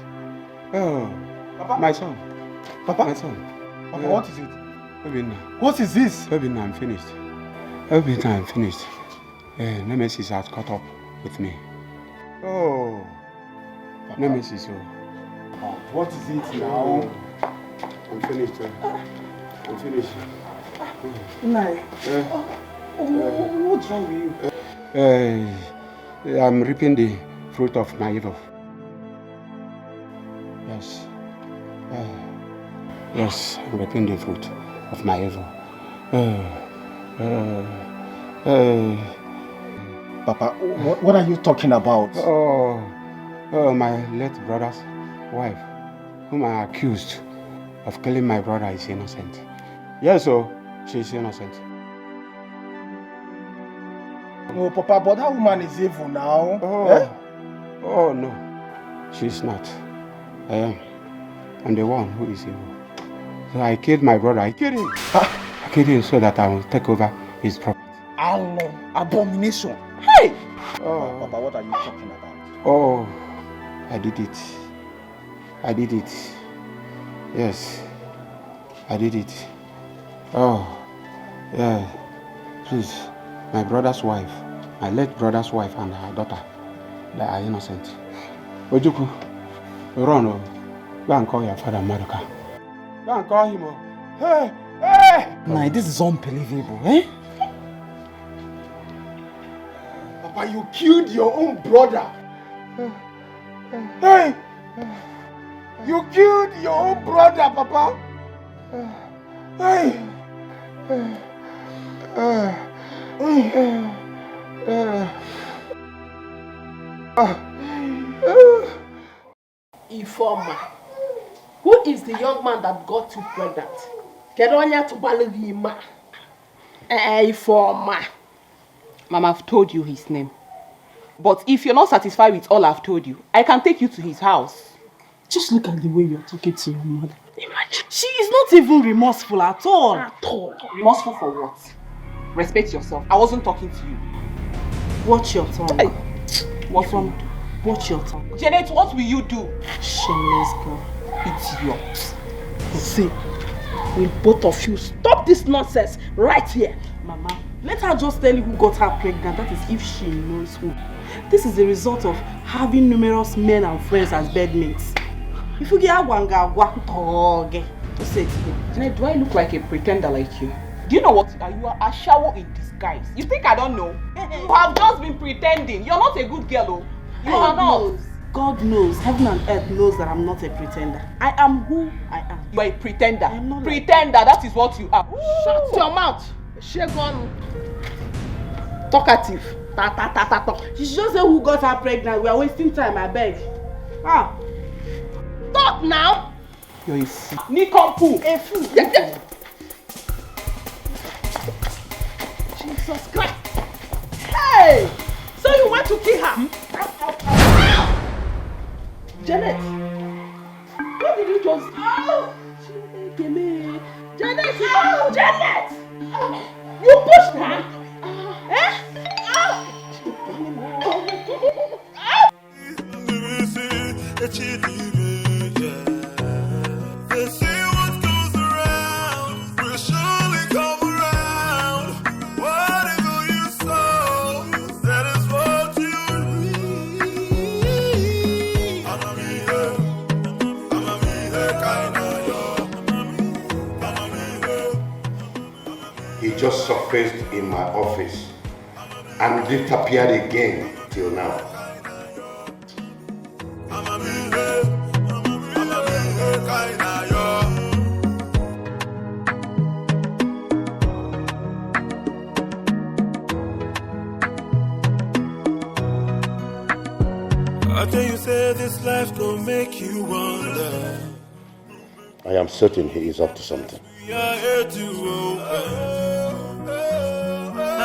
Oh, Papa? My son. Papa? My son. Papa, what is it? Obinna. What is this? Obinna, I'm finished. Obinna, I'm finished. Nemesis has caught up with me. Oh. Papa. Nemesis, oh. What is it now? I'm finished. I'm finished. What's wrong with you? I'm reaping the fruit of my evil. Yes. Yes, I'm reaping the fruit of my evil. Papa, what are you talking about? My late brother's wife, whom I accused of killing my brother, is innocent. Yes, she's innocent. No, Papa, but that woman is evil now. Oh no, she's not. I am. I'm the one who is evil. So I killed my brother. I killed him. I killed him so that I will take over his property. Allah, abomination. Hey! Papa, what are you talking about? Oh, I did it. I did it. Yes, I did it. Oh, yeah. Please, my brother's wife, my late brother's wife and her daughter, they are innocent. Ojuku, run, go and call your father, Madoka. Go and call him. Hey, hey! Nah, this is unbelievable, eh? Papa, you killed your own brother. Hey! You killed your own brother, Papa. Hey! Informer, who is the young man that got you pregnant? Kedonya to Balagima. Informer. Mama, I've told you his name. But if you're not satisfied with all I've told you, I can take you to his house. Just look at the way you're talking to your mother. Imagine. She is not even remorseful at all. Remorseful for what? Respect yourself. I wasn't talking to you. Watch your tongue. What will you do? Watch your tongue. Janet, what will you do? Shameless girl. Idiot. See, will both of you stop this nonsense right here? Mama, let her just tell you who got her pregnant. That is if she knows who. This is the result of having numerous men and friends as bedmates. If you get to say it again. Janet, do I look like a pretender like you? Do you know what? You are a shower in disguise. You think I don't know? You have just been pretending. You're not a good girl, oh. You are not. God knows, heaven and earth knows that I'm not a pretender. I am who I am. You are a pretender. I'm not pretender, that is what you are. Shut your mouth. Shegon. Talkative. She should just say who got her pregnant. We are wasting time, I beg. Talk now. You're a fool. Nikompu. A fool. Yeah. Jesus Christ. Hey! So you want to kill her? Janet! What did you just... Janet! Janet! You pushed her? They say what goes around will surely come around. What if just surfaced in my office and disappeared again till now. I tell you, say this life gon' make you wonder. I am certain he is up to something. We are here to open.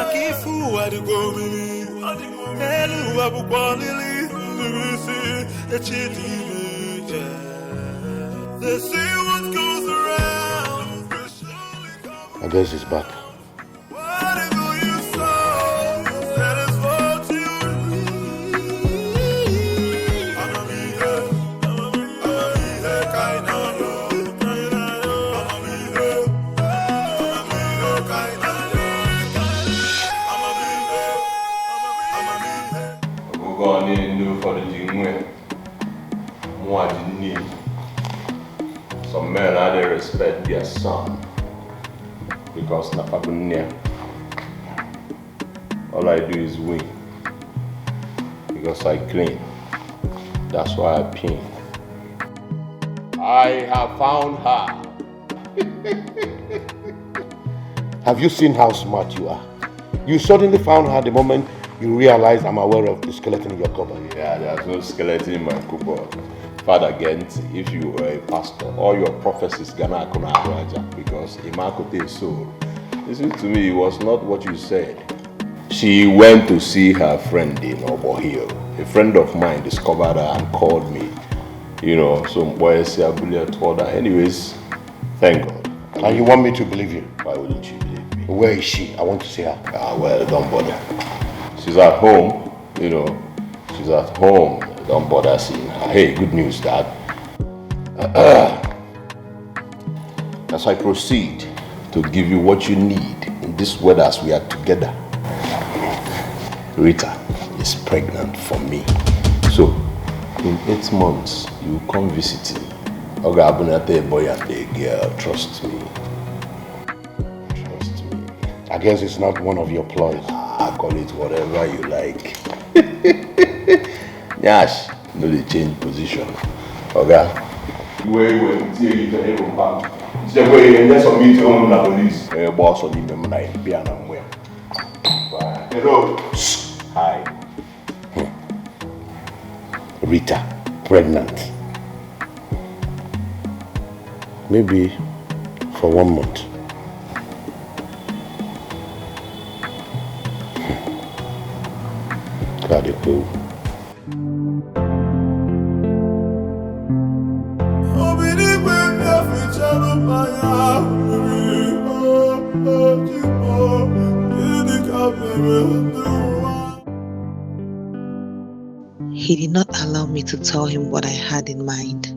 I keep fool what you go with. Hello, Abu Kwalili. They see what goes around. I guess he's back. Whatever you sow, that is what you Some men are they respect their son because Napabunia. All I do is win because I clean. That's why I pin. I have found her. Have you seen how smart you are? You suddenly found her the moment you realize I'm aware of the skeleton in your cupboard. Yeah, there's no skeleton in my cupboard. Father Gent, if you were a pastor, all your prophecies gonna kuna raja because Imakote is so. Listen to me, it was not what you said. She went to see her friend in Obohio. A friend of mine discovered her and called me. You know, some boy said told her. Anyways, thank God. And you want me to believe you? Why wouldn't you believe me? Where is she? I want to see her. Ah, well, don't bother. She's at home, you know. She's at home. Don't bother seeing her. Hey, good news, Dad. As I proceed to give you what you need in this weather as we are together, Rita is pregnant for me. So, in 8 months, you will come visiting. Oga Abunate, boy and a girl, trust me. Trust me. I guess it's not one of your ploys. I call it whatever you like. Yash, no they change position. Oga. Wait, you can even back. Say wait, let's meet you on the police. Hey, boss on the memory, piano where. Hello. Hi. Rita, pregnant. Maybe for 1 month. God, it will. He did not allow me to tell him what I had in mind.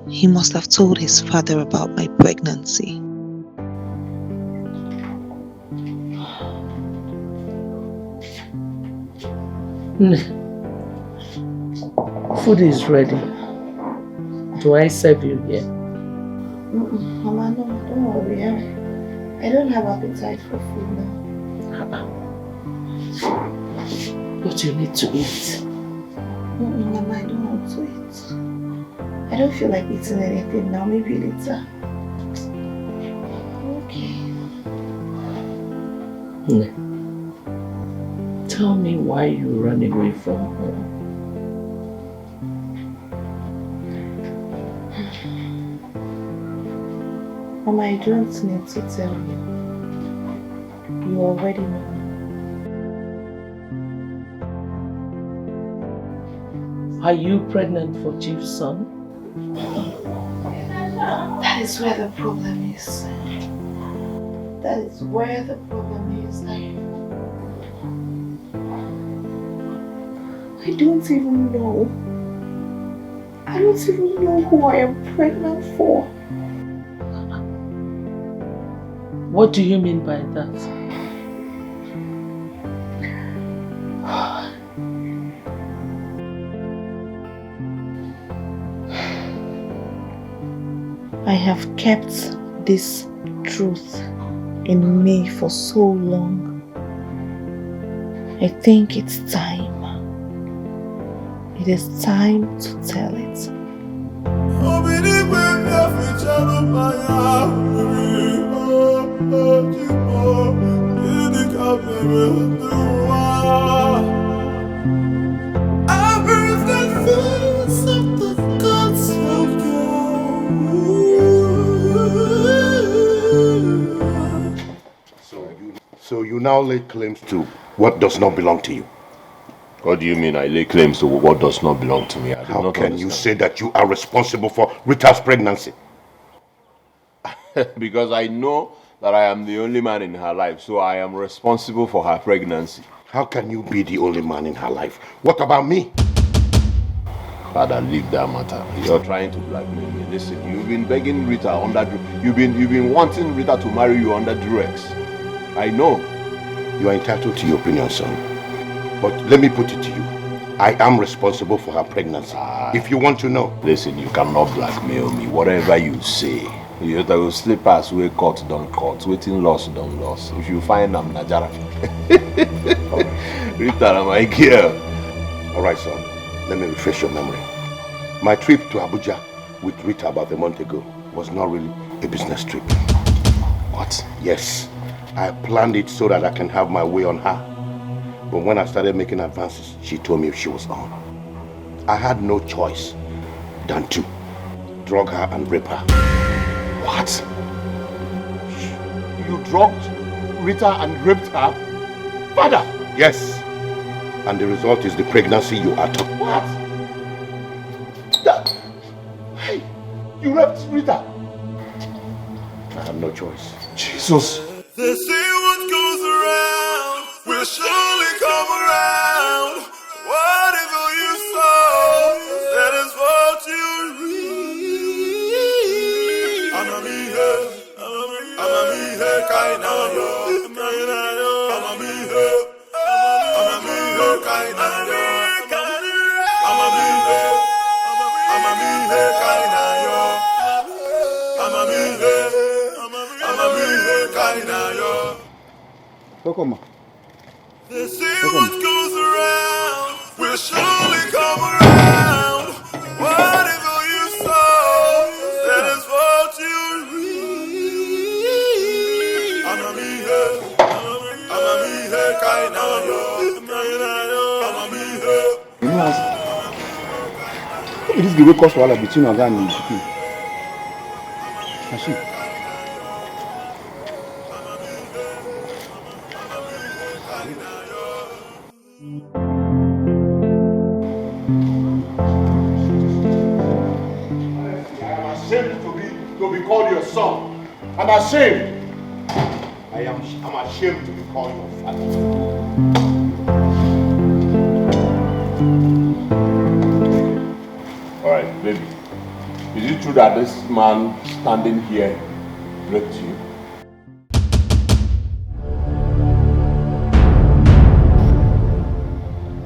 He must have told his father about my pregnancy. Food is ready. Do I serve you here? Mama, no, don't worry. I don't have appetite for food now. But you need to eat. Mama, I don't want to eat. I don't feel like eating anything now. Maybe later. Okay. Tell me why you ran away from home. Mama, I don't need to tell you. You already know. Are you pregnant for Chief's son? That is where the problem is. That is where the problem is. I don't even know. I don't even know who I am pregnant for. What do you mean by that? I have kept this truth in me for so long. I think it's time. It is time to tell it. So you now lay claims to what does not belong to you. What do you mean I lay claims to what does not belong to me? How can you say that you are responsible for Rita's pregnancy? Because I know that I am the only man in her life, so I am responsible for her pregnancy. How can you be the only man in her life? What about me? Father, leave that matter. You're trying to blackmail me. Listen, you've been begging Rita under... You've been wanting Rita to marry you under duress. I know. You are entitled to your opinion, son. But let me put it to you. I am responsible for her pregnancy. If you want to know. Listen, you cannot blackmail me. Whatever you say. You will slip past where court don't court. Waiting loss don't loss. If you find I'm Najara. Rita, I'm my girl. Alright, son. Let me refresh your memory. My trip to Abuja with Rita about a month ago was not really a business trip. What? Yes. I planned it so that I can have my way on her. But when I started making advances, she told me she was on. I had no choice than to drug her and rape her. What? You drugged Rita and raped her? Father! Yes. And the result is the pregnancy you are talking about. What? Hey, you raped Rita? I have no choice. Jesus. They say what goes around will surely come around. Whatever you sow, that is what you reap. I'm a me here, kaina yo. I'm a me here, kaina yo. I'm a me here, kaina yo. I'm a me here, kaina yo. Kokoma. They say what goes around will surely come around. Whatever you sow, that is what you reap. I'm a me here, kaina yo. I'm a me here. You know, who this give cause wahala between Oga and Njubigbo? Nashi. To be called your son. I'm ashamed. I'm ashamed to be called your father. Alright, baby. Is it true that this man standing here raped you?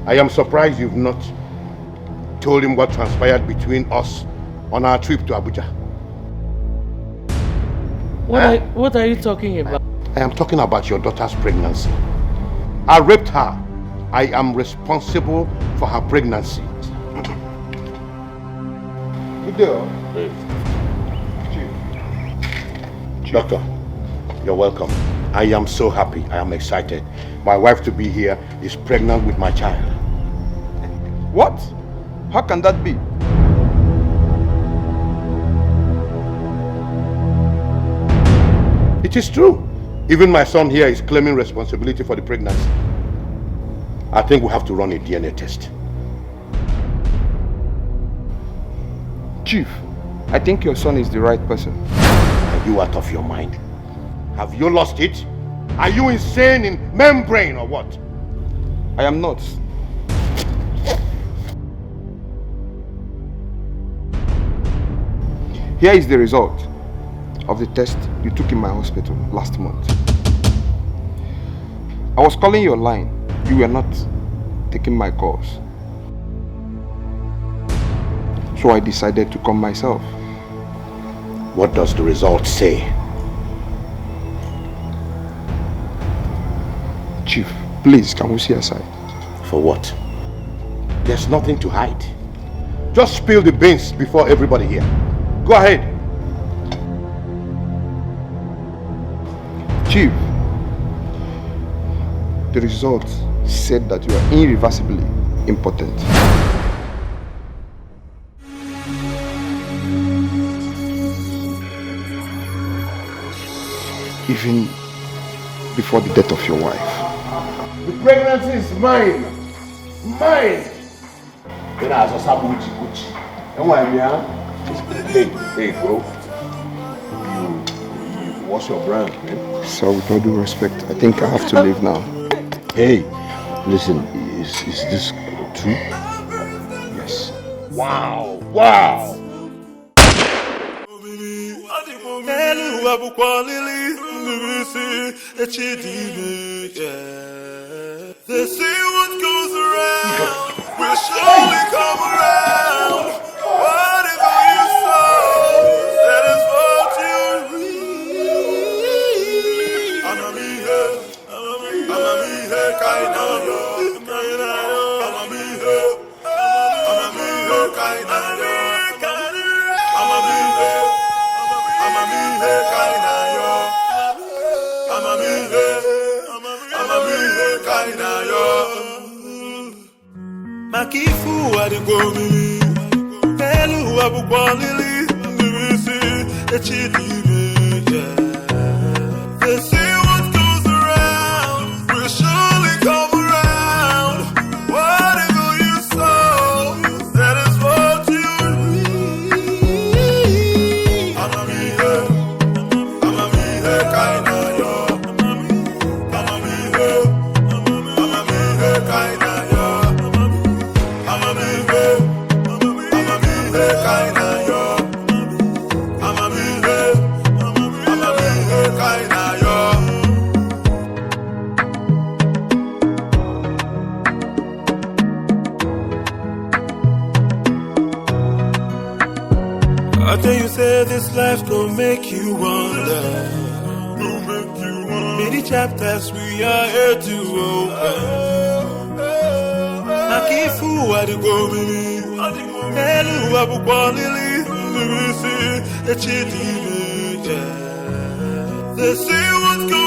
I am surprised you've not told him what transpired between us on our trip to Abuja. What are you talking about? I am talking about your daughter's pregnancy. I raped her. I am responsible for her pregnancy. Good deal. Hey. Chief. Doctor, you're welcome. I am so happy. I am excited. My wife to be here is pregnant with my child. What? How can that be? It is true. Even my son here is claiming responsibility for the pregnancy. I think we have to run a DNA test. Chief, I think your son is the right person. Are you out of your mind? Have you lost it? Are you insane in membrane or what? I am not. Here is the result of the test you took in my hospital last month. I was calling your line. You were not taking my calls. So I decided to come myself. What does the result say? Chief, please, can we see her side? For what? There's nothing to hide. Just spill the beans before everybody here. Go ahead. Chief, the results said that you are irreversibly impotent. Even before the death of your wife. The pregnancy is mine. Mine. Then I saw some Gucci. And why me, huh? Hey, bro. What's your brand, man? Sir, with all due respect, I think I have to leave now. Hey, listen, is this true? Yes. Wow, wow. They see what goes around will surely come around. Whatever you sow, that is what you reap. I'm a me here, kind of yo. I'm a me here, kind of yo. I'm a me here, kind of yo. I'm a me here, kind of yo. Makifu adigomi, elu abukwalili, ndivisi echidime. They say what goes around will surely come around. Whatever you sow, that is what you reap. I'm a me here, kind of yo. I'm a me here, kind of yo. I'm a me here, kind of yo. I'm a me here, kind of yo. I tell you, say this life gon' make you wonder. Many chapters we are here to open. Nakifu adigomi, elu abukwalili, ndivisi echidime. They say what goes